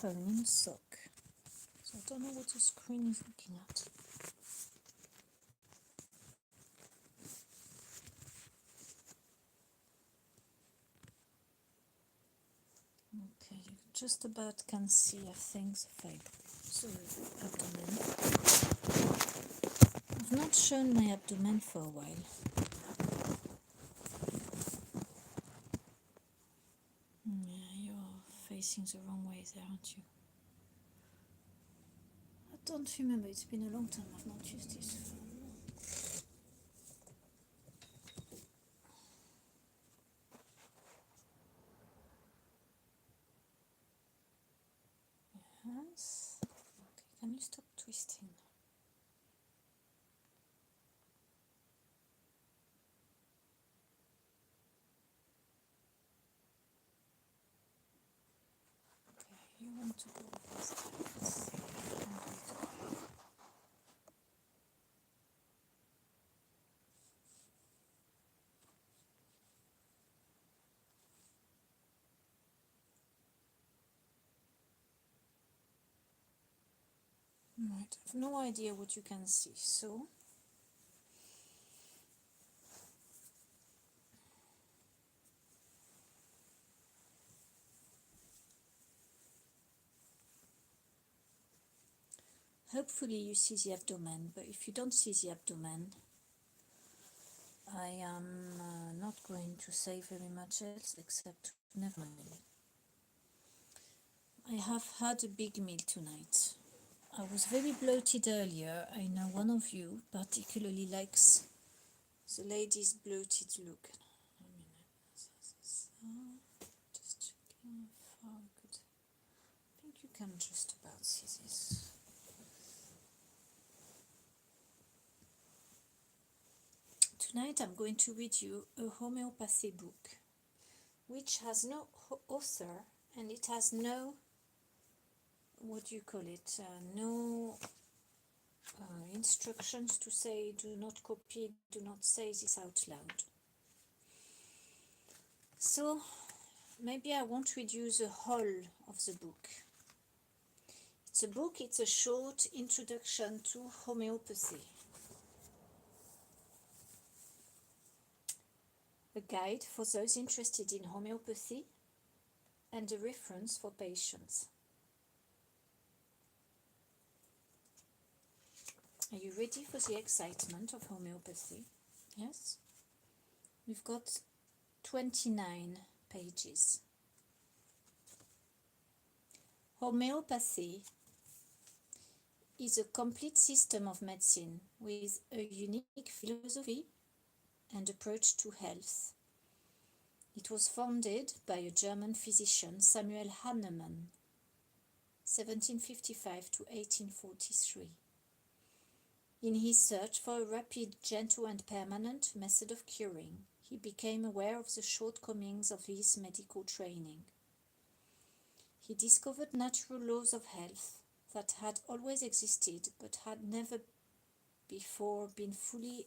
phone in a sock. So I don't know what the screen is looking at. Okay, you just about can see, I think, the abdomen. I've not shown my abdomen for a while. Yeah, you're facing the wrong way there, aren't you? I don't remember, it's been a long time I've not used this phone. Yes. Okay, can you stop twisting? Okay, you want to go this time. Let's see. Right, I have no idea what you can see, so hopefully you see the abdomen, but if you don't see the abdomen, I am not going to say very much else except never mind. I have had a big meal tonight. I was very bloated earlier. I know one of you particularly likes the lady's bloated look. Just checking how I could. I think you can just about see this. Tonight I'm going to read you a homeopathy book which has no author and it has no, what do you call it, no instructions to say do not copy, do not say this out loud. So maybe I won't read you the whole of the book. It's a book, it's a short introduction to homeopathy. A guide for those interested in homeopathy and a reference for patients. Are you ready for the excitement of homeopathy? Yes? We've got 29 pages. Homeopathy is a complete system of medicine with a unique philosophy and approach to health. It was founded by a German physician, Samuel Hahnemann, 1755 to 1843. In his search for a rapid, gentle and permanent method of curing, he became aware of the shortcomings of his medical training. He discovered natural laws of health that had always existed but had never before been fully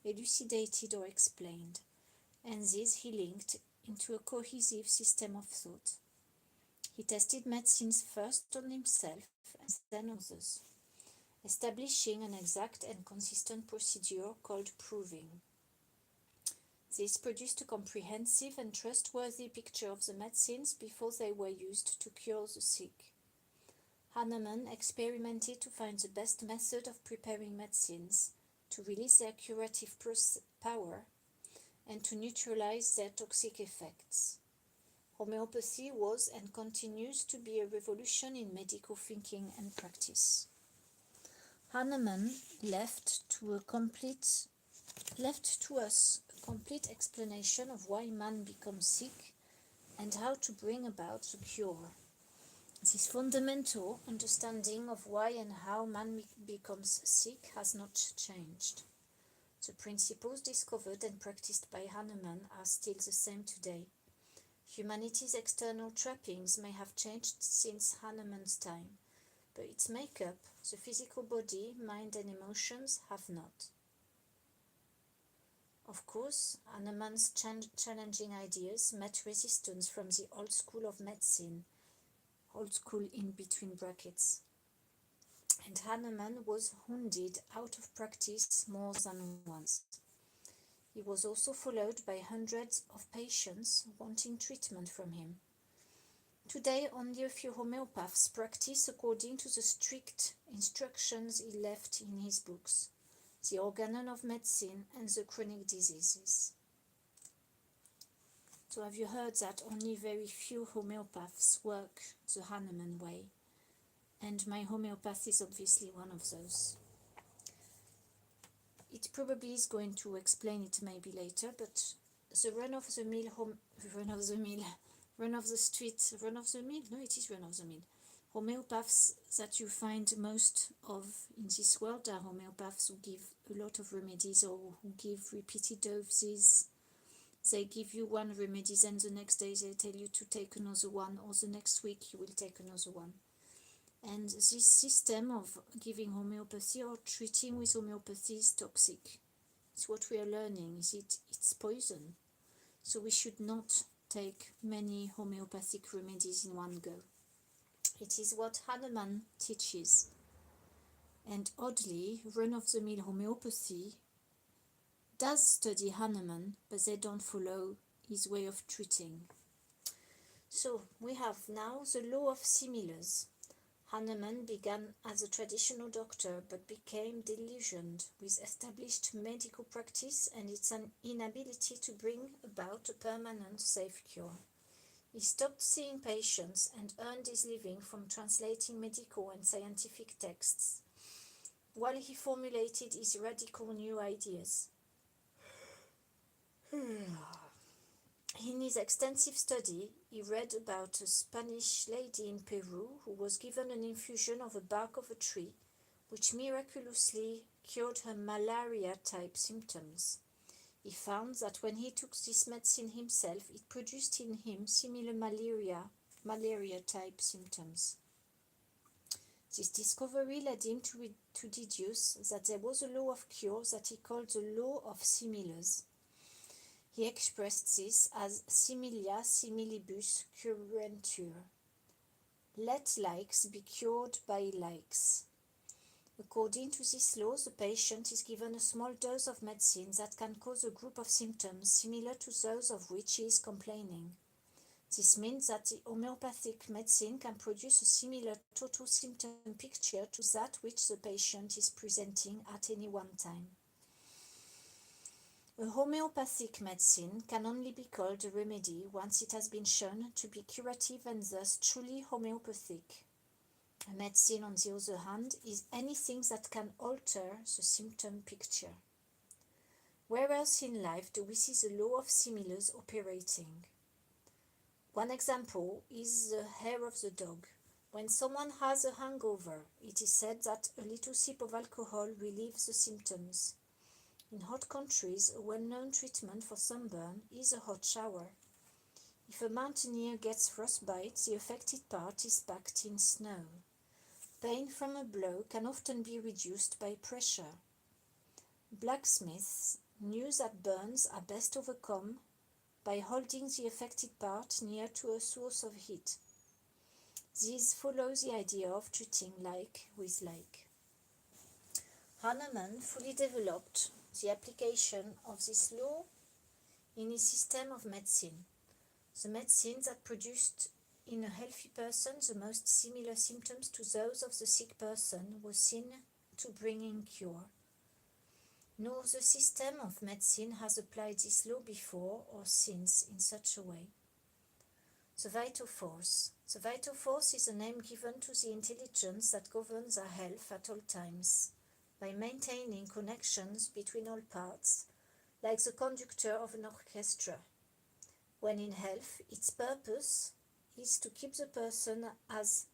elucidated or explained, and these he linked into a cohesive system of thought. He tested medicines first on himself and then on others, establishing an exact and consistent procedure called proving. This produced a comprehensive and trustworthy picture of the medicines before they were used to cure the sick. Hahnemann experimented to find the best method of preparing medicines to release their curative power and to neutralize their toxic effects. Homeopathy was and continues to be a revolution in medical thinking and practice. Hahnemann left to us a complete explanation of why man becomes sick and how to bring about the cure. This fundamental understanding of why and how man becomes sick has not changed. The principles discovered and practiced by Hahnemann are still the same today. Humanity's external trappings may have changed since Hahnemann's time, but its makeup, the physical body, mind and emotions have not. Of course, Hahnemann's challenging ideas met resistance from the old school of medicine, old school in between brackets. And Hahnemann was wounded out of practice more than once. He was also followed by hundreds of patients wanting treatment from him. Today, only a few homeopaths practice according to the strict instructions he left in his books, The Organon of Medicine and the Chronic Diseases. So have you heard that only very few homeopaths work the Hahnemann way? And my homeopathy is obviously one of those. It probably is going to explain it maybe later, but the run of the mill, homeopaths that you find most of in this world are homeopaths who give a lot of remedies or who give repeated doses. They give you one remedy, then the next day they tell you to take another one, or the next week you will take another one. And this system of giving homeopathy or treating with homeopathy is toxic. It's what we are learning, it's poison. So we should not take many homeopathic remedies in one go. It is what Hahnemann teaches. And oddly, run-of-the-mill homeopathy does study Hahnemann, but they don't follow his way of treating. So we have now the law of similars. Hahnemann began as a traditional doctor but became disillusioned with established medical practice and its inability to bring about a permanent safe cure. He stopped seeing patients and earned his living from translating medical and scientific texts, while he formulated his radical new ideas. In his extensive study, he read about a Spanish lady in Peru who was given an infusion of the bark of a tree, which miraculously cured her malaria-type symptoms. He found that when he took this medicine himself, it produced in him similar malaria-type symptoms. This discovery led him to deduce that there was a law of cure that he called the law of similars. He expressed this as similia similibus curantur. Let likes be cured by likes. According to this law, the patient is given a small dose of medicine that can cause a group of symptoms similar to those of which he is complaining. This means that the homeopathic medicine can produce a similar total symptom picture to that which the patient is presenting at any one time. A homeopathic medicine can only be called a remedy once it has been shown to be curative and thus truly homeopathic. A medicine, on the other hand, is anything that can alter the symptom picture. Where else in life do we see the law of similars operating? One example is the hair of the dog. When someone has a hangover, it is said that a little sip of alcohol relieves the symptoms. In hot countries, a well-known treatment for sunburn is a hot shower. If a mountaineer gets frostbite, the affected part is packed in snow. Pain from a blow can often be reduced by pressure. Blacksmiths knew that burns are best overcome by holding the affected part near to a source of heat. This follows the idea of treating like with like. Hahnemann fully developed the application of this law in his system of medicine. The medicine that produced in a healthy person the most similar symptoms to those of the sick person was seen to bring in cure. No other system of medicine has applied this law before or since in such a way. The vital force. The vital force is a name given to the intelligence that governs our health at all times, by maintaining connections between all parts, like the conductor of an orchestra. When in health, its purpose is to keep the person as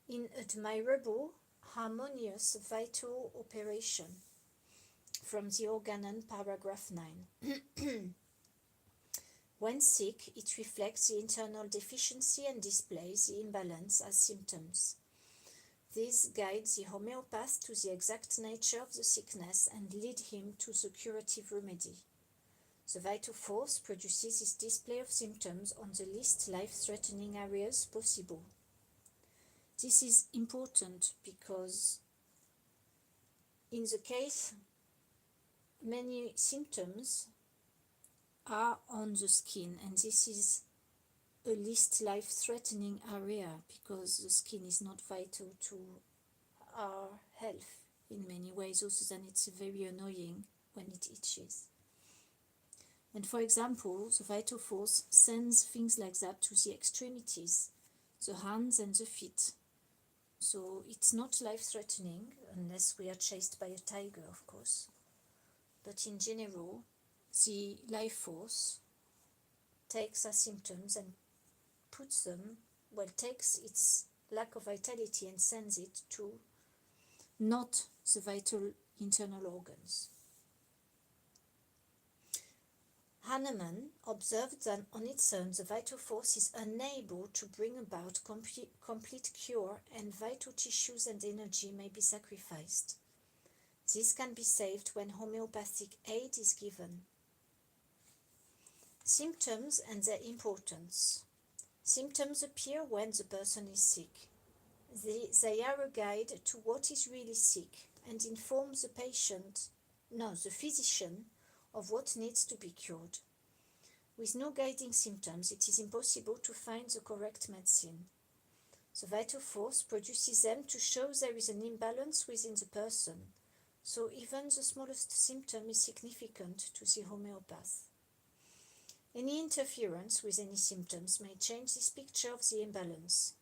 in admirable, harmonious, vital operation. From the Organon, paragraph 9. When sick, it reflects the internal deficiency and displays the imbalance as symptoms. This guides the homeopath to the exact nature of the sickness and leads him to the curative remedy. The vital force produces this display of symptoms on the least life-threatening areas possible. This is important because in the case many symptoms are on the skin, and this is a least life-threatening area because the skin is not vital to our health in many ways, other than it's very annoying when it itches. And for example, the vital force sends things like that to the extremities, the hands and the feet. So it's not life-threatening unless we are chased by a tiger, of course. But in general, the life force takes our symptoms and puts them, well, takes its lack of vitality and sends it to not the vital internal organs. Hahnemann observed that on its own the vital force is unable to bring about complete cure, and vital tissues and energy may be sacrificed. This can be saved when homeopathic aid is given. Symptoms and their importance. Symptoms appear when the person is sick. They are a guide to what is really sick and inform the physician, of what needs to be cured. With no guiding symptoms, it is impossible to find the correct medicine. The vital force produces them to show there is an imbalance within the person, so even the smallest symptom is significant to the homeopath. Any interference with any symptoms may change this picture of the imbalance.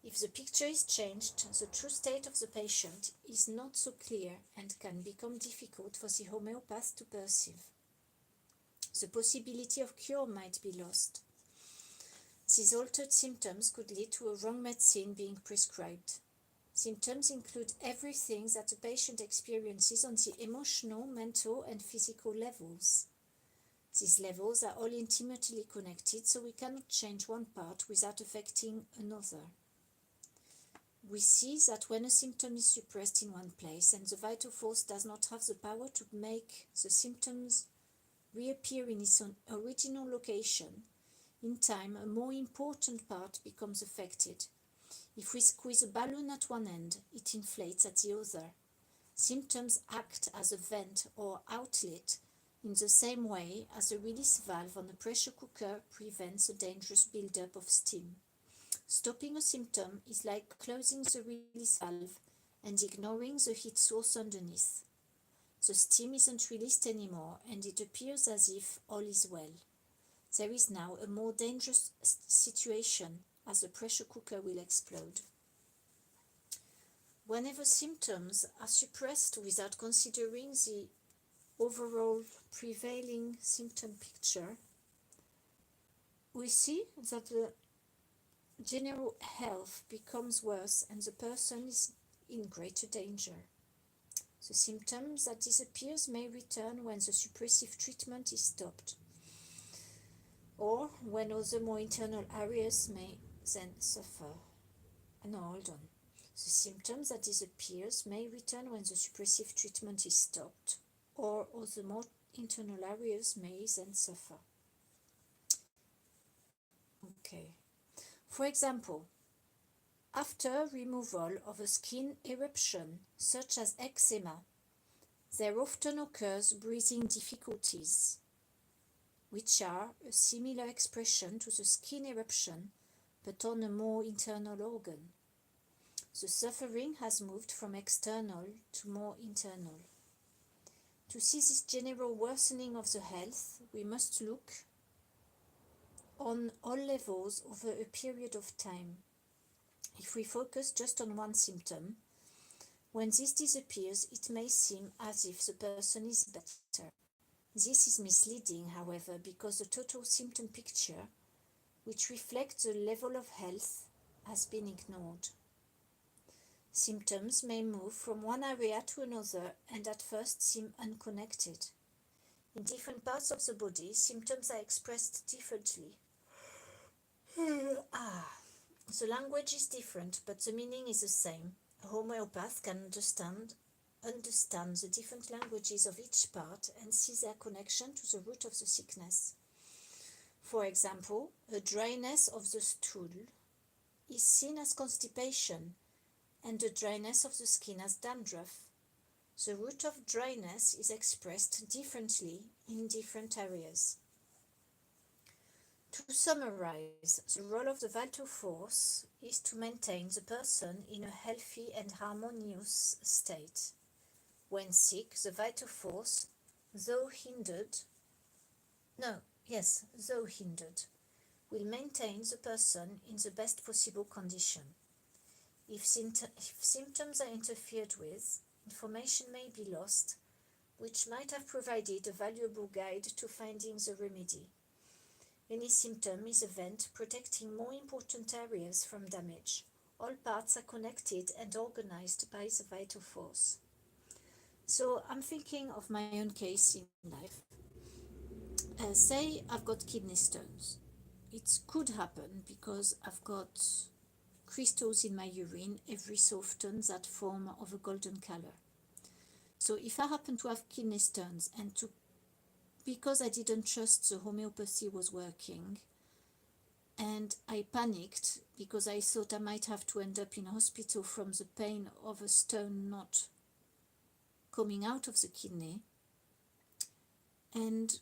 If the picture is changed, the true state of the patient is not so clear and can become difficult for the homeopath to perceive. The possibility of cure might be lost. These altered symptoms could lead to a wrong medicine being prescribed. Symptoms include everything that the patient experiences on the emotional, mental, and physical levels. These levels are all intimately connected, so we cannot change one part without affecting another. We see that when a symptom is suppressed in one place and the vital force does not have the power to make the symptoms reappear in its original location, in time a more important part becomes affected. If we squeeze a balloon at one end, it inflates at the other. Symptoms act as a vent or outlet in the same way as a release valve on a pressure cooker prevents a dangerous buildup of steam. Stopping a symptom is like closing the release valve and ignoring the heat source underneath. The steam isn't released anymore, and it appears as if all is well. There is now a more dangerous situation, as the pressure cooker will explode. Whenever symptoms are suppressed without considering the overall prevailing symptom picture, we see that the general health becomes worse and the person is in greater danger. The symptoms that disappears may return when the suppressive treatment is stopped, or when other more internal areas may then suffer. No, hold on. The symptoms that disappears may return when the suppressive treatment is stopped, or other more internal areas may then suffer. Okay. For example, after removal of a skin eruption, such as eczema, there often occurs breathing difficulties, which are a similar expression to the skin eruption, but on a more internal organ. The suffering has moved from external to more internal. To see this general worsening of the health, we must look on all levels over a period of time. If we focus just on one symptom, when this disappears, it may seem as if the person is better. This is misleading, however, because the total symptom picture, which reflects the level of health, has been ignored. Symptoms may move from one area to another and at first seem unconnected. In different parts of the body, symptoms are expressed differently. The language is different, but the meaning is the same. A homeopath can understand the different languages of each part and see their connection to the root of the sickness. For example, a dryness of the stool is seen as constipation and the dryness of the skin as dandruff. The root of dryness is expressed differently in different areas. To summarize, the role of the vital force is to maintain the person in a healthy and harmonious state. When sick, the vital force, though hindered, will maintain the person in the best possible condition. If symptoms are interfered with, information may be lost, which might have provided a valuable guide to finding the remedy. Any symptom is a vent protecting more important areas from damage. All parts are connected and organized by the vital force. So I'm thinking of my own case in life. Say I've got kidney stones. It could happen because I've got crystals in my urine every so often that form of a golden color. So if I happen to have kidney stones because I didn't trust the homeopathy was working, and I panicked because I thought I might have to end up in hospital from the pain of a stone not coming out of the kidney, and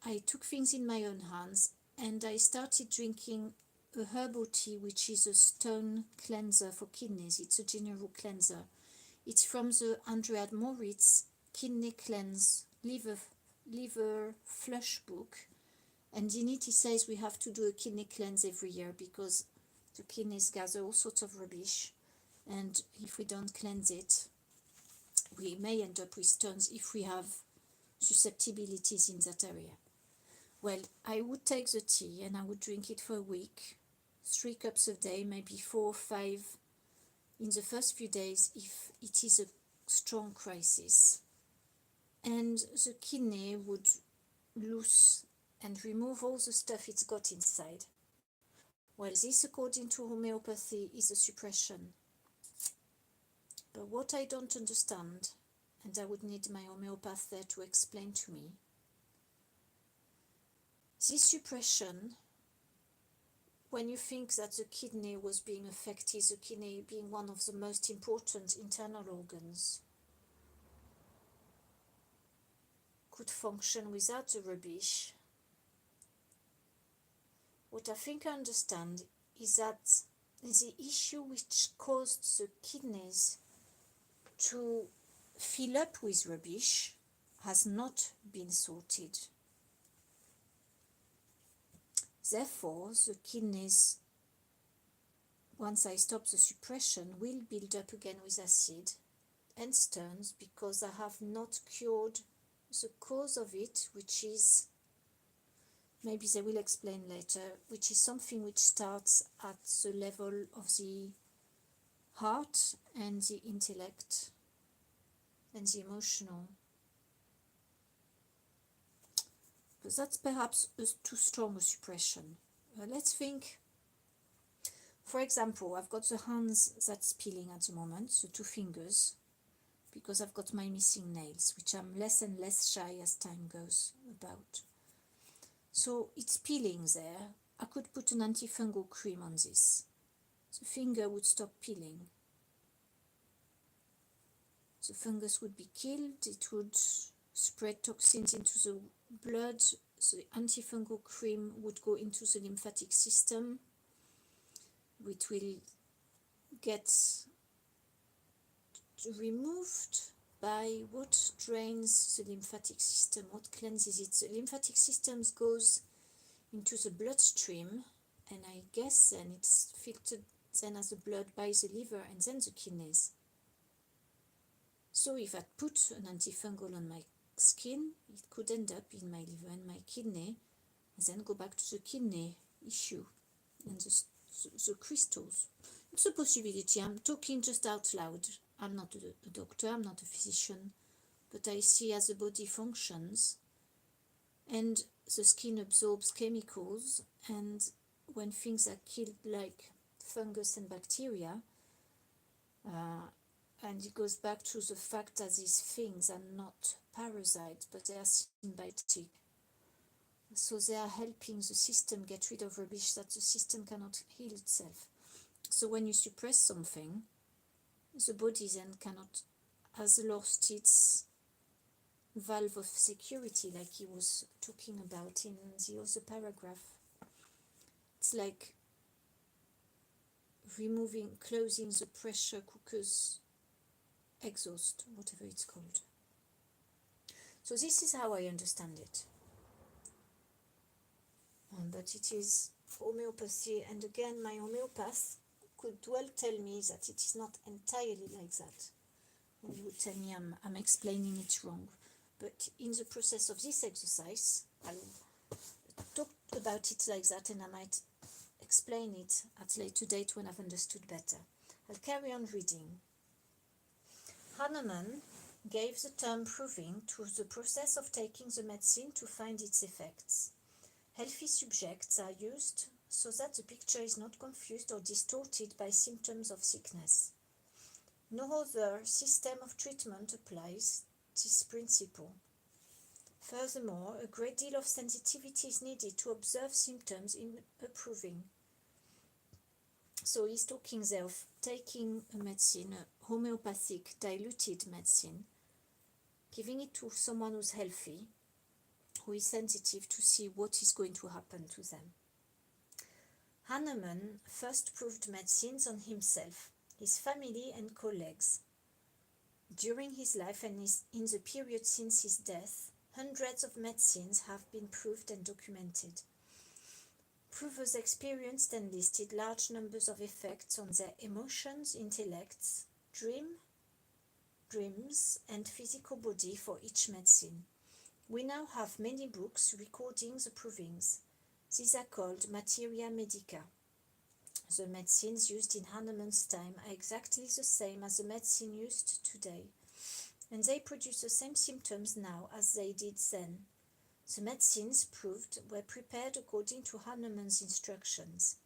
I took things in my own hands and I started drinking a herbal tea, which is a stone cleanser for kidneys. It's a general cleanser. It's from the Andrea Moritz Kidney Cleanse liver flush book, and in it he says we have to do a kidney cleanse every year because the kidneys gather all sorts of rubbish, and if we don't cleanse it, we may end up with stones if we have susceptibilities in that area. Well, I would take the tea and I would drink it for a week, 3 cups a day, maybe 4 or 5 in the first few days if it is a strong crisis. And the kidney would loose and remove all the stuff it's got inside. Well, this, according to homeopathy, is a suppression. But what I don't understand, and I would need my homeopath there to explain to me, this suppression, when you think that the kidney was being affected, the kidney being one of the most important internal organs, could function without the rubbish. What I think I understand is that the issue which caused the kidneys to fill up with rubbish has not been sorted. Therefore, the kidneys, once I stop the suppression, will build up again with acid and stones because I have not cured the cause of it, which is, maybe they will explain later, which is something which starts at the level of the heart and the intellect and the emotional. But that's perhaps too strong a suppression. Let's think, for example, I've got the hands that's peeling at the moment, the 2 fingers, because I've got my missing nails, which I'm less and less shy as time goes about. So it's peeling there. I could put an antifungal cream on this. The finger would stop peeling. The fungus would be killed, it would spread toxins into the blood, the antifungal cream would go into the lymphatic system, which will get removed by what drains the lymphatic system, what cleanses it. The lymphatic system goes into the bloodstream, and I guess then it's filtered then as the blood by the liver and then the kidneys. So if I put an antifungal on my skin, it could end up in my liver and my kidney, and then go back to the kidney issue and the crystals. It's a possibility. I'm talking just out loud. I'm not a doctor, I'm not a physician, but I see as the body functions, and the skin absorbs chemicals, and when things are killed like fungus and bacteria, and it goes back to the fact that these things are not parasites, but they are symbiotic. So they are helping the system get rid of rubbish that the system cannot heal itself. So when you suppress something, the body then has lost its valve of security, like he was talking about in the other paragraph. It's like closing the pressure cooker's exhaust, whatever it's called. So this is how I understand it. But it is homeopathy, and again, my homeopath could well tell me that it is not entirely like that. And he would tell me I'm explaining it wrong. But in the process of this exercise, I'll talk about it like that, and I might explain it at a later date when I've understood better. I'll carry on reading. Hahnemann gave the term proving to the process of taking the medicine to find its effects. Healthy subjects are used so that the picture is not confused or distorted by symptoms of sickness. No other system of treatment applies this principle. Furthermore, a great deal of sensitivity is needed to observe symptoms in approving. So he's talking there of taking a medicine, a homeopathic diluted medicine, giving it to someone who's healthy, who is sensitive to see what is going to happen to them. Hahnemann first proved medicines on himself, his family and colleagues. During his life and in the period since his death, hundreds of medicines have been proved and documented. Provers experienced and listed large numbers of effects on their emotions, intellects, dreams, and physical body for each medicine. We now have many books recording the provings. These are called materia medica. The medicines used in Hahnemann's time are exactly the same as the medicine used today, and they produce the same symptoms now as they did then. The medicines proved were prepared according to Hahnemann's instructions.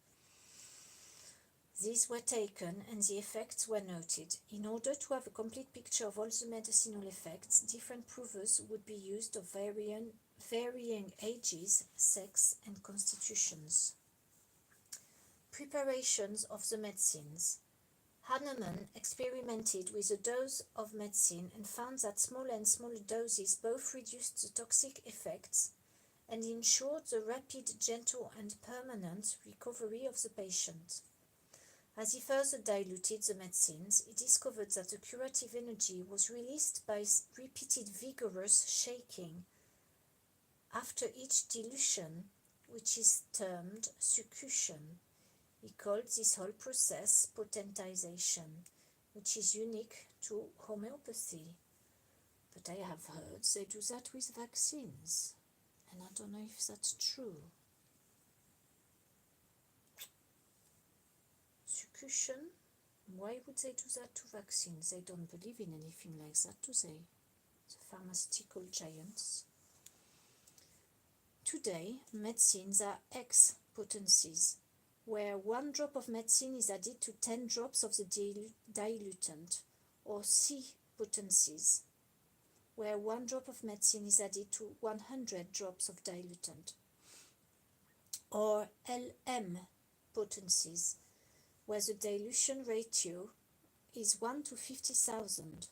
These were taken and the effects were noted. In order to have a complete picture of all the medicinal effects, different provers would be used of varying ages, sex, and constitutions. Preparations of the medicines. Hahnemann experimented with a dose of medicine and found that smaller and smaller doses both reduced the toxic effects and ensured the rapid, gentle, and permanent recovery of the patient. As he further diluted the medicines, he discovered that the curative energy was released by repeated vigorous shaking after each dilution, which is termed succussion. He called this whole process potentization, which is unique to homeopathy. But I have heard they do that with vaccines, and I don't know if that's true. Succussion? Why would they do that to vaccines? They don't believe in anything like that, do they? The pharmaceutical giants. Today, medicines are X potencies, where 1 drop of medicine is added to 10 drops of the dilutant, or C potencies, where 1 drop of medicine is added to 100 drops of dilutant, or LM potencies, where the dilution ratio is 1 to 50,000.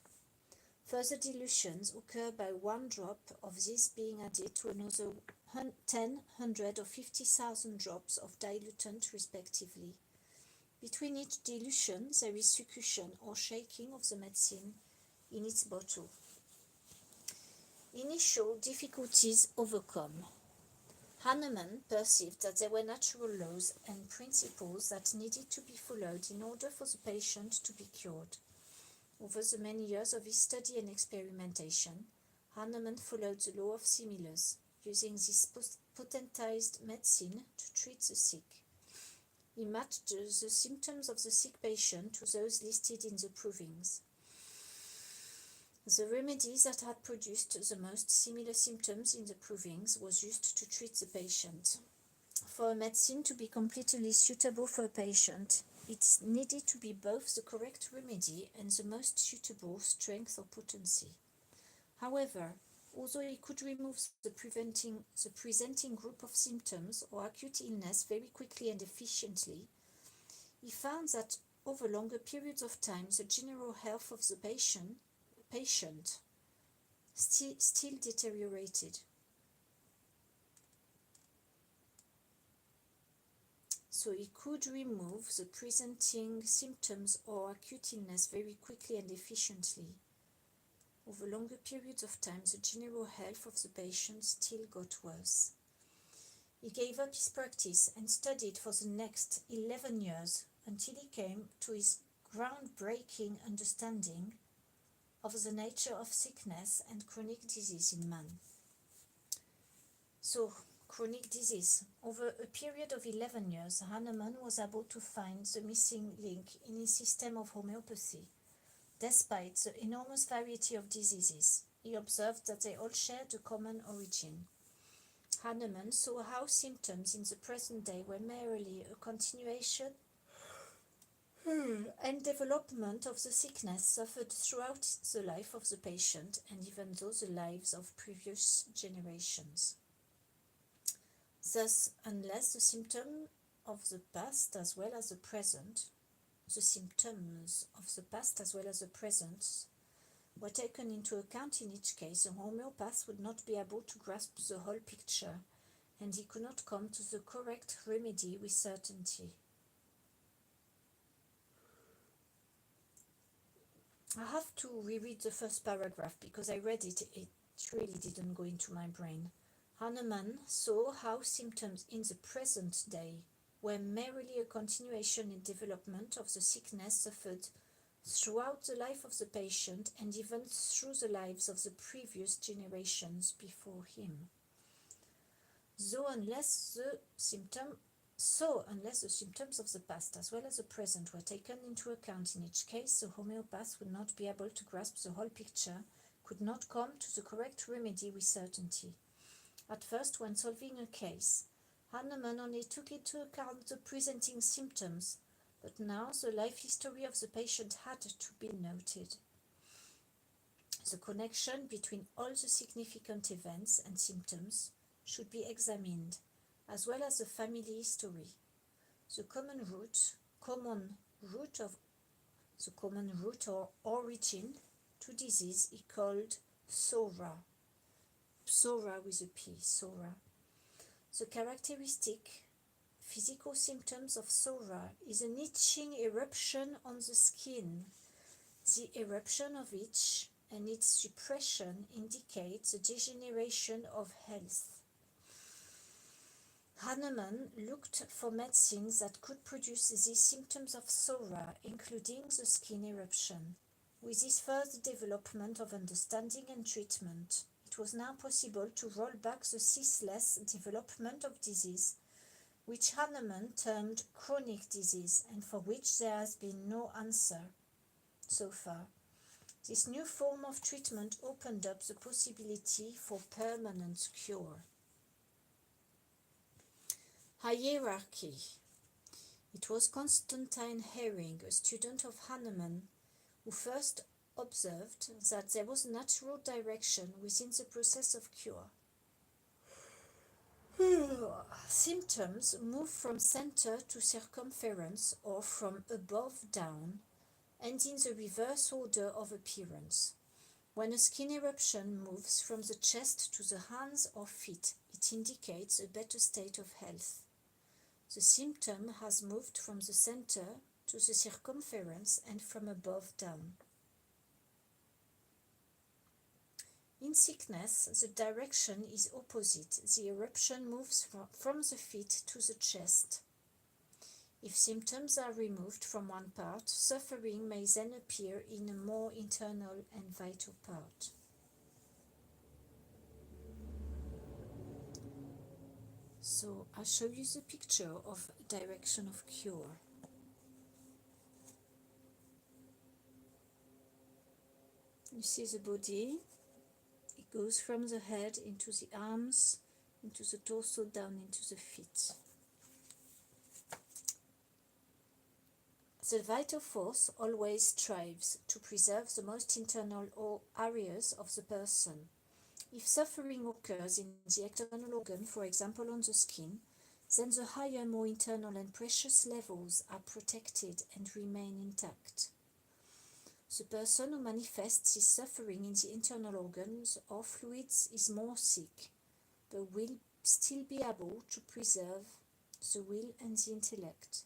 Further dilutions occur by 1 drop of this being added to another 10, 100 or 50,000 drops of dilutant respectively. Between each dilution there is succussion or shaking of the medicine in its bottle. Initial difficulties overcome. Hahnemann perceived that there were natural laws and principles that needed to be followed in order for the patient to be cured. Over the many years of his study and experimentation, Hahnemann followed the law of similars, using this potentized medicine to treat the sick. He matched the symptoms of the sick patient to those listed in the provings. The remedy that had produced the most similar symptoms in the provings was used to treat the patient. For a medicine to be completely suitable for a patient, it needed to be both the correct remedy and the most suitable strength or potency. However, although it could remove the presenting group of symptoms or acute illness very quickly and efficiently, he found that over longer periods of time, the general health of the patient still deteriorated. So he could remove the presenting symptoms or acute illness very quickly and efficiently. Over longer periods of time, the general health of the patient still got worse. He gave up his practice and studied for the next 11 years until he came to his groundbreaking understanding of the nature of sickness and chronic disease in man. So, chronic disease. Over a period of 11 years, Hahnemann was able to find the missing link in his system of homeopathy. Despite the enormous variety of diseases, he observed that they all shared a common origin. Hahnemann saw how symptoms in the present day were merely a continuation and development of the sickness suffered throughout the life of the patient and even though the lives of previous generations. Thus, unless the symptoms of the past as well as the present were taken into account in each case, the homeopath would not be able to grasp the whole picture, and he could not come to the correct remedy with certainty. I have to reread the first paragraph because I read it really didn't go into my brain. Hahnemann saw how symptoms in the present day were merely a continuation and development of the sickness suffered throughout the life of the patient and even through the lives of the previous generations before him. Unless the symptoms of the past as well as the present were taken into account in each case, the homeopath would not be able to grasp the whole picture, could not come to the correct remedy with certainty. At first, when solving a case, Hahnemann only took into account the presenting symptoms, but now the life history of the patient had to be noted. The connection between all the significant events and symptoms should be examined, as well as the family history. The common root or origin to disease is called psora. Psora with a P, psora. The characteristic physical symptoms of psora is an itching eruption on the skin. The eruption of itch and its suppression indicates the degeneration of health. Hahnemann looked for medicines that could produce these symptoms of psora, including the skin eruption. With this further development of understanding and treatment, it was now possible to roll back the ceaseless development of disease, which Hahnemann termed chronic disease, and for which there has been no answer so far. This new form of treatment opened up the possibility for permanent cure. Hierarchy. It was Constantine Hering, a student of Hahnemann, who first observed that there was natural direction within the process of cure. Symptoms move from center to circumference or from above down, and in the reverse order of appearance. When a skin eruption moves from the chest to the hands or feet, it indicates a better state of health. The symptom has moved from the center to the circumference and from above down. In sickness, the direction is opposite. The eruption moves from the feet to the chest. If symptoms are removed from one part, suffering may then appear in a more internal and vital part. So I'll show you the picture of direction of cure. You see the body. It goes from the head into the arms, into the torso, down into the feet. The vital force always strives to preserve the most internal areas of the person. If suffering occurs in the external organ, for example on the skin, then the higher, more internal and precious levels are protected and remain intact. The person who manifests his suffering in the internal organs or fluids is more sick, but will still be able to preserve the will and the intellect.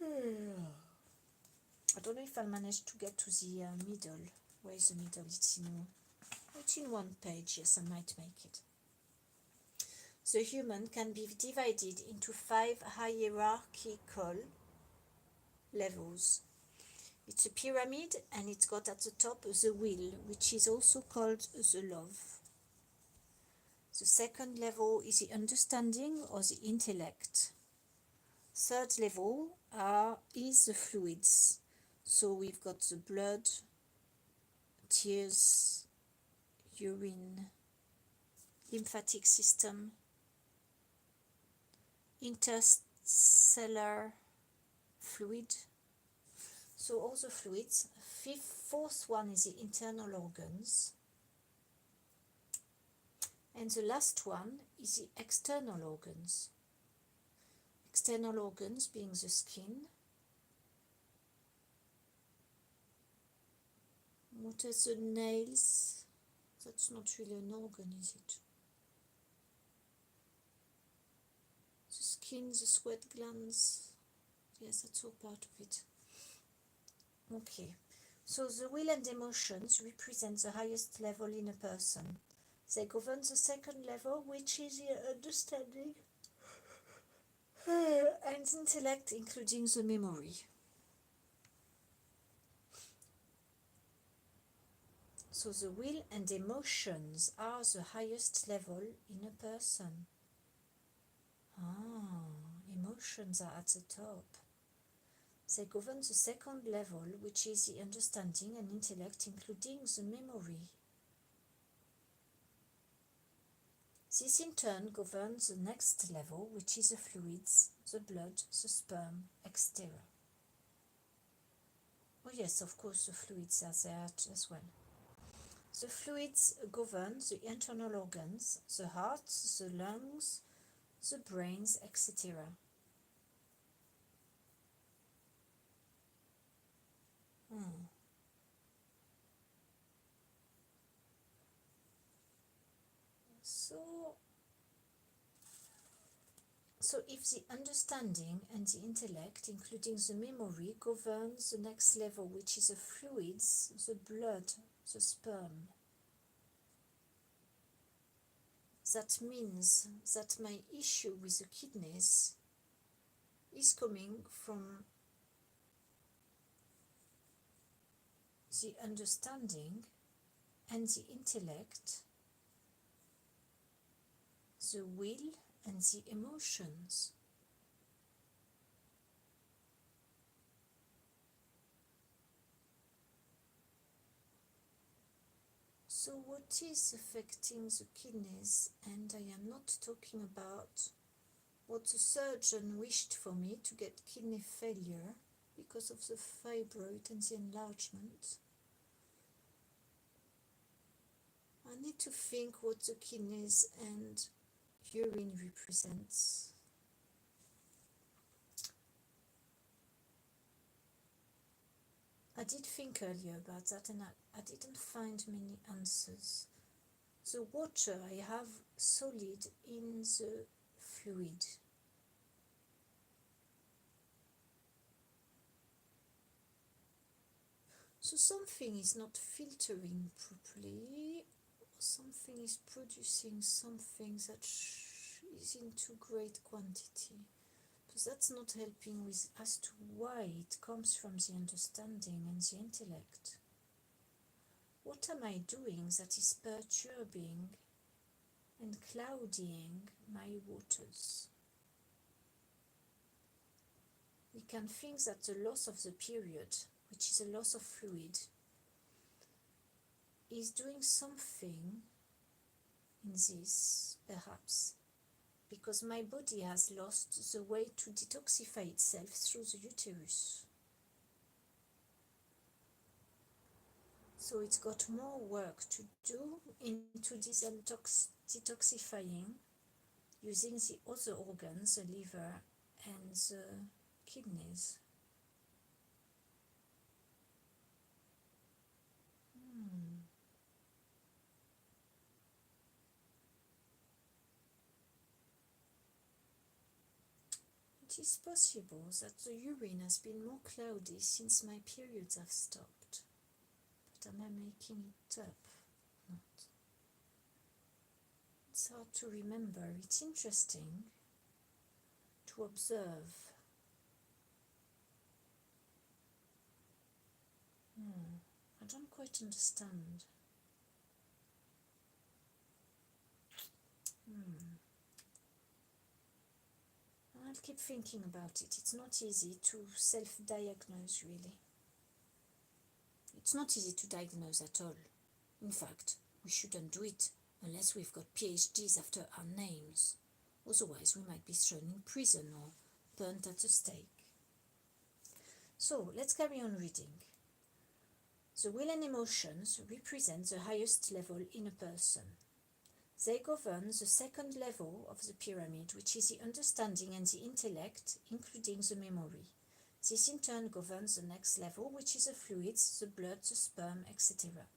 I don't know if I'll manage to get to the middle. Where is the middle? It's in one page. Yes, I might make it. The human can be divided into 5 hierarchical levels. It's a pyramid, and it's got at the top the will, which is also called the love. The second level is the understanding or the intellect. Third level is the fluids. So we've got the blood, tears, urine, lymphatic system, interstellar fluid. So all the fluids. Fourth one is the internal organs. And the last one is the external organs. External organs being the skin. What is the nails? That's not really an organ, is it? The skin, the sweat glands. Yes, that's all part of it. Okay. So the will and emotions represent the highest level in a person. They govern the second level, which is the understanding and intellect, including the memory. So the will and emotions are the highest level in a person. Emotions are at the top. They govern the second level, which is the understanding and intellect, including the memory. This in turn governs the next level, which is the fluids, the blood, the sperm, etc. Oh yes, of course the fluids are there as well. The fluids govern the internal organs, the heart, the lungs, the brains, etc. So if the understanding and the intellect, including the memory, governs the next level, which is the fluids, the blood, the sperm, that means that my issue with the kidneys is coming from the understanding and the intellect, the will and the emotions. So what is affecting the kidneys? And I am not talking about what the surgeon wished for me to get kidney failure because of the fibroid and the enlargement. I need to think what the kidneys and urine represents. I did think earlier about that, and I didn't find many answers. The water I have solid in the fluid. So something is not filtering properly, or something is producing something that is in too great quantity. Because that's not helping with as to why it comes from the understanding and the intellect. What am I doing that is perturbing and clouding my waters? We can think that the loss of the period, which is a loss of fluid, is doing something in this, perhaps, because my body has lost the way to detoxify itself through the uterus. So it's got more work to do into this detoxifying using the other organs, the liver and the kidneys. It is possible that the urine has been more cloudy since my periods have stopped. But am I making it up? Not. It's hard to remember. It's interesting to observe. I don't quite understand. I'll keep thinking about it. It's not easy to self-diagnose, really. It's not easy to diagnose at all. In fact, we shouldn't do it unless we've got PhDs after our names. Otherwise, we might be thrown in prison or burnt at the stake. So, let's carry on reading. The will and emotions represent the highest level in a person. They govern the second level of the pyramid, which is the understanding and the intellect, including the memory. This in turn governs the next level, which is the fluids, the blood, the sperm, etc.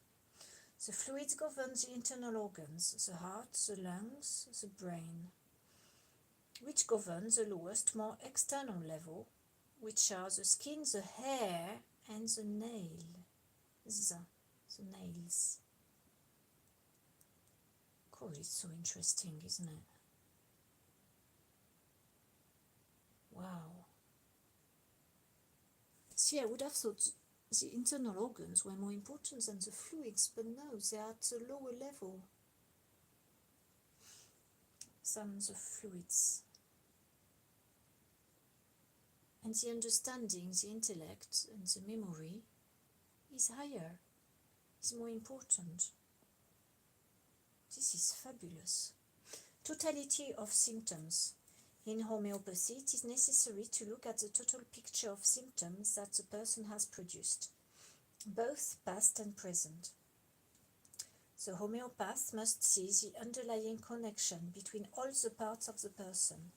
The fluids govern the internal organs, the heart, the lungs, the brain, which govern the lowest, more external level, which are the skin, the hair, and the nails. God, it's so interesting, isn't it? Wow. See, I would have thought the internal organs were more important than the fluids, but no, they are at a lower level than the fluids. And the understanding, the intellect, and the memory is higher, is more important. This is fabulous. Totality of symptoms. In homeopathy, it is necessary to look at the total picture of symptoms that the person has produced, both past and present. The homeopath must see the underlying connection between all the parts of the person.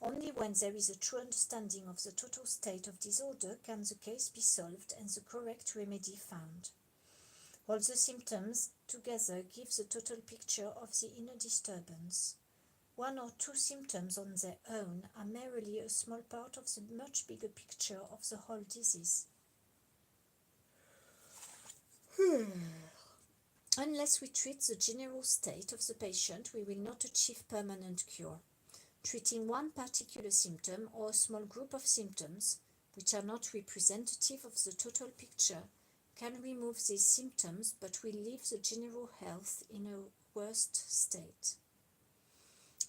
Only when there is a true understanding of the total state of disorder can the case be solved and the correct remedy found. All the symptoms together give the total picture of the inner disturbance. One or two symptoms on their own are merely a small part of the much bigger picture of the whole disease. Unless we treat the general state of the patient, we will not achieve permanent cure. Treating one particular symptom or a small group of symptoms, which are not representative of the total picture, can remove these symptoms but will leave the general health in a worse state.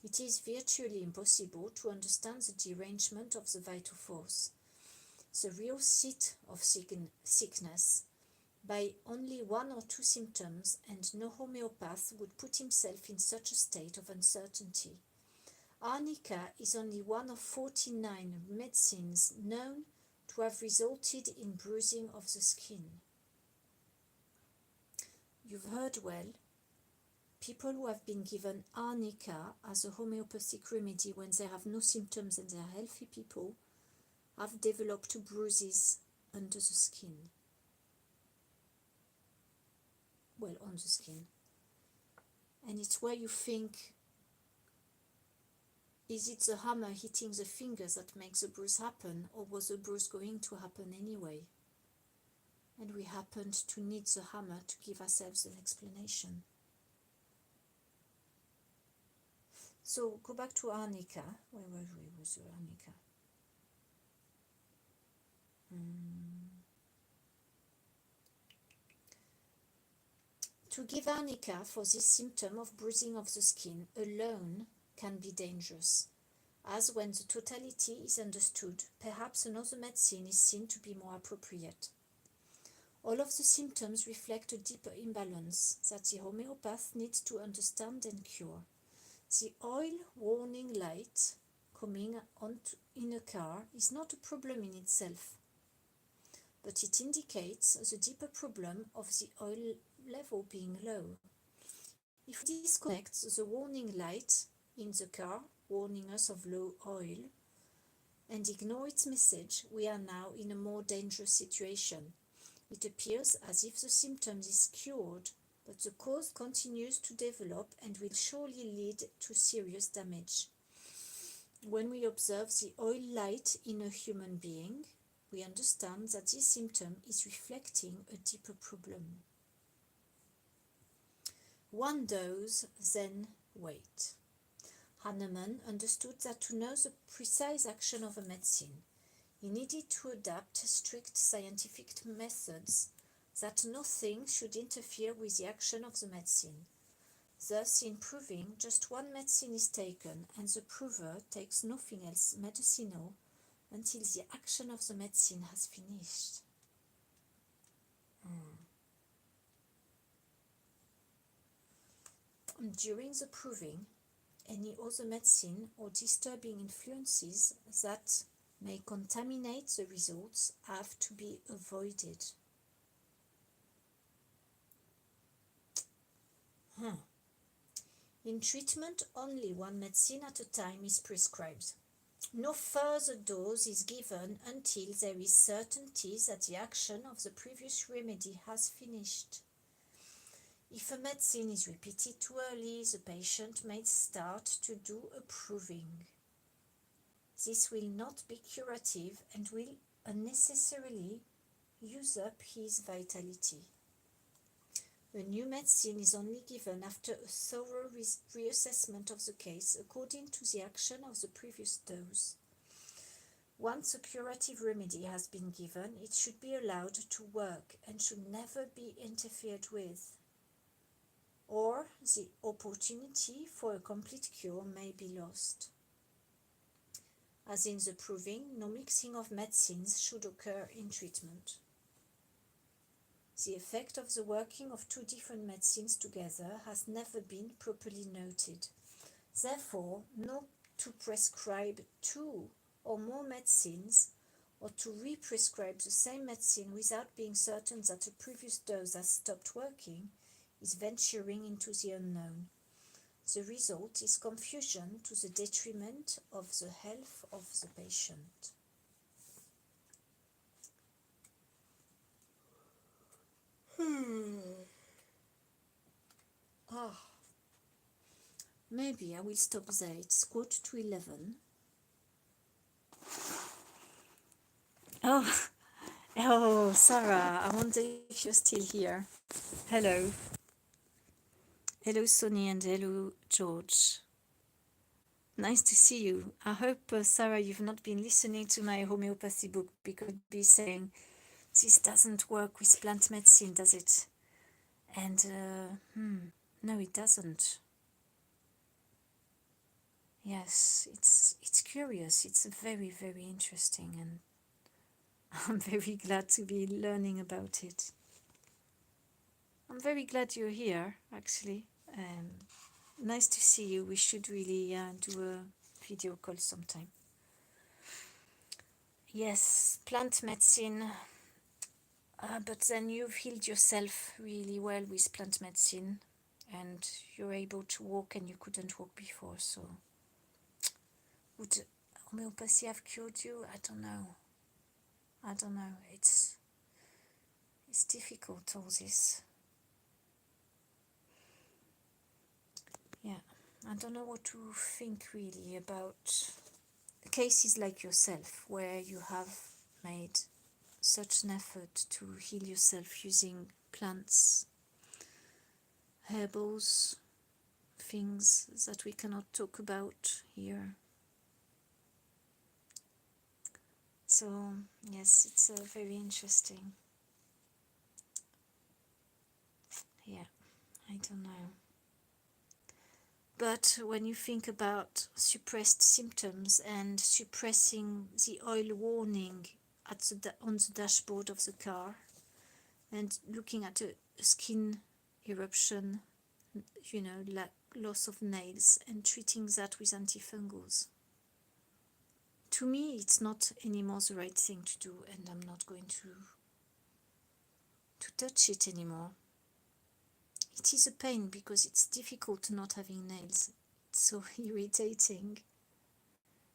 It is virtually impossible to understand the derangement of the vital force, the real seat of sickness, by only one or two symptoms, and no homeopath would put himself in such a state of uncertainty. Arnica is only one of 49 medicines known to have resulted in bruising of the skin. You've heard well. People who have been given arnica as a homeopathic remedy when they have no symptoms and they are healthy people have developed bruises under the skin. Well, on the skin. And it's where you think, is it the hammer hitting the fingers that makes the bruise happen, or was the bruise going to happen anyway? And we happened to need the hammer to give ourselves an explanation. So go back to arnica. Where were we with the arnica? To give arnica for this symptom of bruising of the skin alone can be dangerous, as when the totality is understood, perhaps another medicine is seen to be more appropriate. All of the symptoms reflect a deeper imbalance that the homeopath needs to understand and cure. The oil warning light coming on in a car is not a problem in itself, but it indicates the deeper problem of the oil level being low. If we disconnect the warning light in the car, warning us of low oil, and ignore its message, we are now in a more dangerous situation. It appears as if the symptom is cured, but the cause continues to develop and will surely lead to serious damage. When we observe the oil light in a human being, we understand that this symptom is reflecting a deeper problem. One dose, then wait. Hahnemann understood that to know the precise action of a medicine, he needed to adapt strict scientific methods, that nothing should interfere with the action of the medicine. Thus, in proving, just one medicine is taken, and the prover takes nothing else medicinal until the action of the medicine has finished. During the proving, any other medicine or disturbing influences that may contaminate the results have to be avoided. In treatment, only one medicine at a time is prescribed. No further dose is given until there is certainty that the action of the previous remedy has finished. If a medicine is repeated too early, the patient may start to do a proving. This will not be curative and will unnecessarily use up his vitality. A new medicine is only given after a thorough reassessment of the case according to the action of the previous dose. Once a curative remedy has been given, it should be allowed to work and should never be interfered with, or the opportunity for a complete cure may be lost. As in the proving, no mixing of medicines should occur in treatment. The effect of the working of two different medicines together has never been properly noted. Therefore, not to prescribe two or more medicines or to re-prescribe the same medicine without being certain that a previous dose has stopped working is venturing into the unknown. The result is confusion to the detriment of the health of the patient. Maybe I will stop there. It's 11:45. Oh, Sarah, I wonder if you're still here. Hello. Hello, Sonny, and hello, George. Nice to see you. I hope, Sarah, you've not been listening to my homeopathy book because you'd be saying, this doesn't work with plant medicine, does it? And, no, it doesn't. Yes, it's curious. It's very, very interesting, and I'm very glad to be learning about it. I'm very glad you're here, actually. Nice to see you. We should really do a video call sometime. Yes, plant medicine. But then you've healed yourself really well with plant medicine, and you're able to walk, and you couldn't walk before. So, would homeopathy have cured you? I don't know. It's difficult, all this. Yeah, I don't know what to think really about cases like yourself, where you have made such an effort to heal yourself using plants, herbals, things that we cannot talk about here. So, yes, it's very interesting. Yeah, I don't know. But when you think about suppressed symptoms and suppressing the oil warning on the dashboard of the car, and looking at a skin eruption, like loss of nails, and treating that with antifungals, to me it's not anymore the right thing to do, and I'm not going to touch it anymore. It is a pain because it's difficult not having nails. so irritating.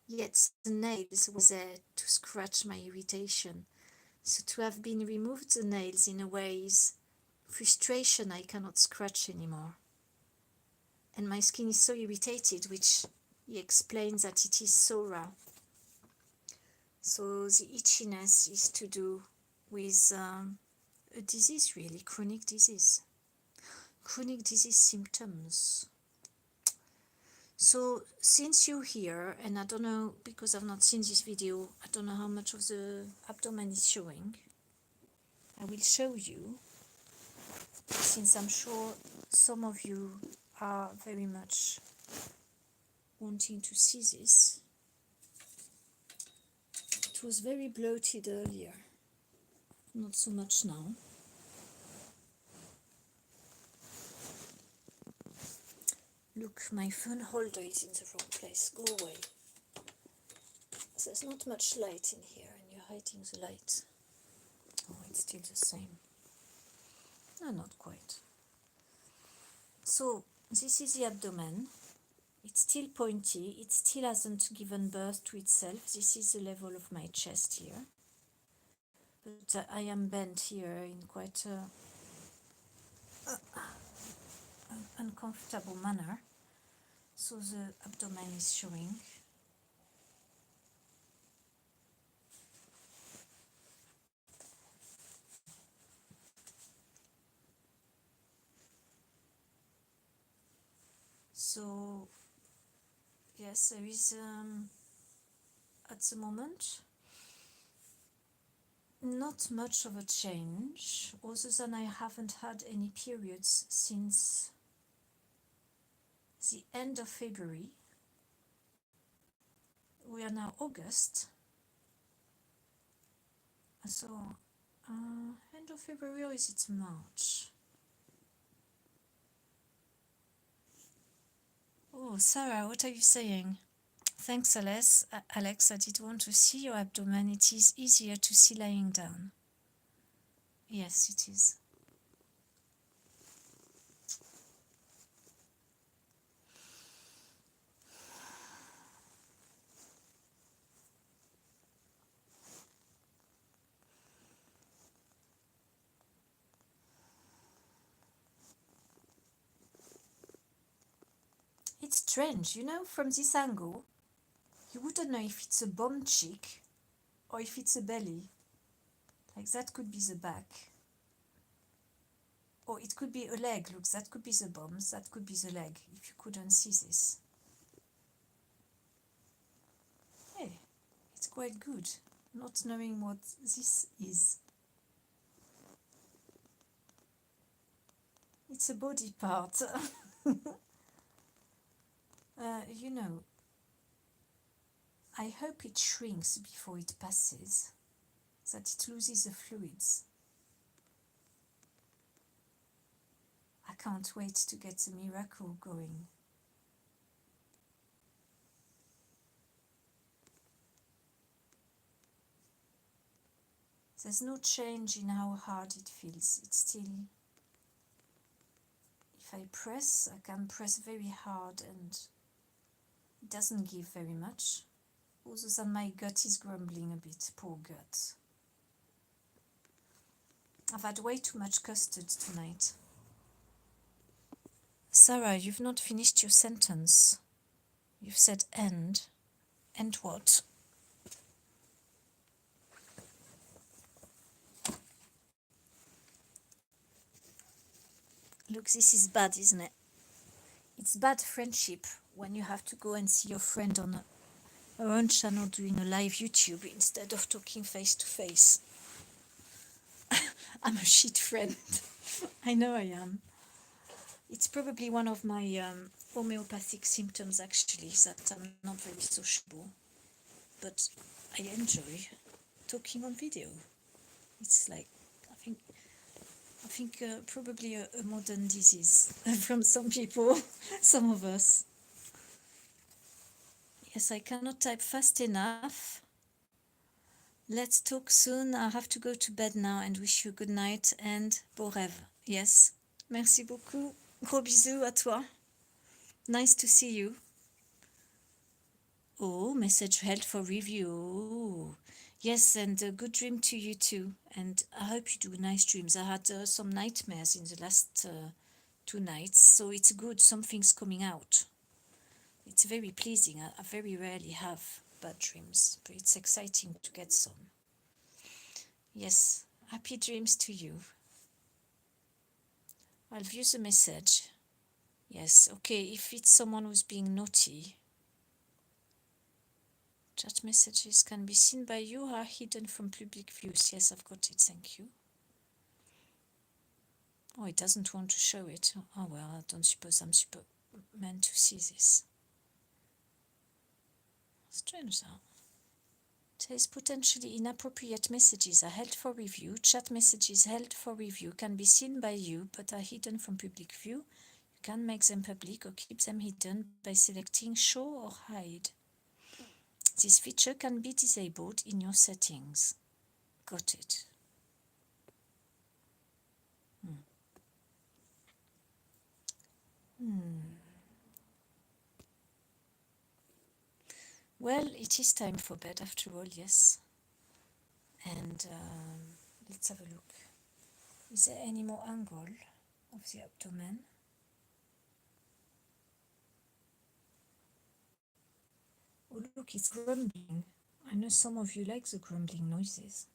Yet the nails were there to scratch my irritation. So to have been removed the nails in a way is frustration I cannot scratch anymore. And my skin is so irritated, which he explains that it is so raw. So the itchiness is to do with a disease, really, chronic disease. Chronic disease symptoms. So since you're here, and I don't know, because I've not seen this video, I don't know how much of the abdomen is showing. I will show you, since I'm sure some of you are very much wanting to see this. It was very bloated earlier, not so much now. Look, my phone holder is in the wrong place. Go away. There's not much light in here and you're hiding the light. Oh, it's still the same. No, not quite. So, this is the abdomen. It's still pointy. It still hasn't given birth to itself. This is the level of my chest here. But I am bent here in quite an uncomfortable manner. So the abdomen is showing. So, yes, there is, at the moment, not much of a change, other than I haven't had any periods since the end of February. We are now August. So, end of February, or is it March? Oh, Sarah, what are you saying? Thanks, Alex. Alex, I did want to see your abdomen. It is easier to see lying down. Yes, it is. It's strange, you know, from this angle, you wouldn't know if it's a bum cheek or if it's a belly. Like that could be the back. Or it could be a leg. Look, that could be the bum, that could be the leg, if you couldn't see this. Hey, it's quite good, not knowing what this is. It's a body part. You know, I hope it shrinks before it passes, that it loses the fluids. I can't wait to get the miracle going. There's no change in how hard it feels. It's still, if I press, I can press very hard and it doesn't give very much. Other than my gut is grumbling a bit, poor gut. I've had way too much custard tonight. Sarah, you've not finished your sentence. You've said end. End what? Look, this is bad, isn't it? It's bad friendship when you have to go and see your friend on her own channel doing a live YouTube instead of talking face to face. I'm a shit friend. I know I am. It's probably one of my homeopathic symptoms, actually, that I'm not very sociable. But I enjoy talking on video. It's like, I think probably a modern disease from some people, some of us. Yes, I cannot type fast enough. Let's talk soon. I have to go to bed now and wish you good night and beau rêve. Yes, merci beaucoup. Gros bisous à toi. Nice to see you. Oh, message held for review. Yes, and a good dream to you too. And I hope you do nice dreams. I had some nightmares in the last 2 nights, so it's good. Something's coming out. It's very pleasing. I very rarely have bad dreams, but it's exciting to get some. Yes, happy dreams to you. I'll view the message. Yes, okay, if it's someone who's being naughty, chat messages can be seen by you or are hidden from public views. Yes, I've got it, thank you. Oh, it doesn't want to show it. Oh, well, I don't suppose I'm meant to see this. Strange, though. It says potentially inappropriate messages are held for review. Chat messages held for review can be seen by you but are hidden from public view. You can make them public or keep them hidden by selecting Show or Hide. This feature can be disabled in your settings. Got it. Well, it is time for bed after all, yes. And let's have a look. Is there any more angle of the abdomen? Oh, look, it's grumbling. I know some of you like the grumbling noises.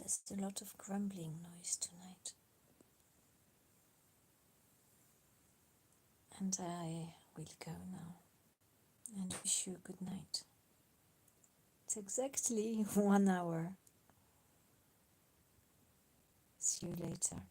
There's a lot of grumbling noise tonight. And I will go now and wish you a good night. It's exactly 1 hour. See you later.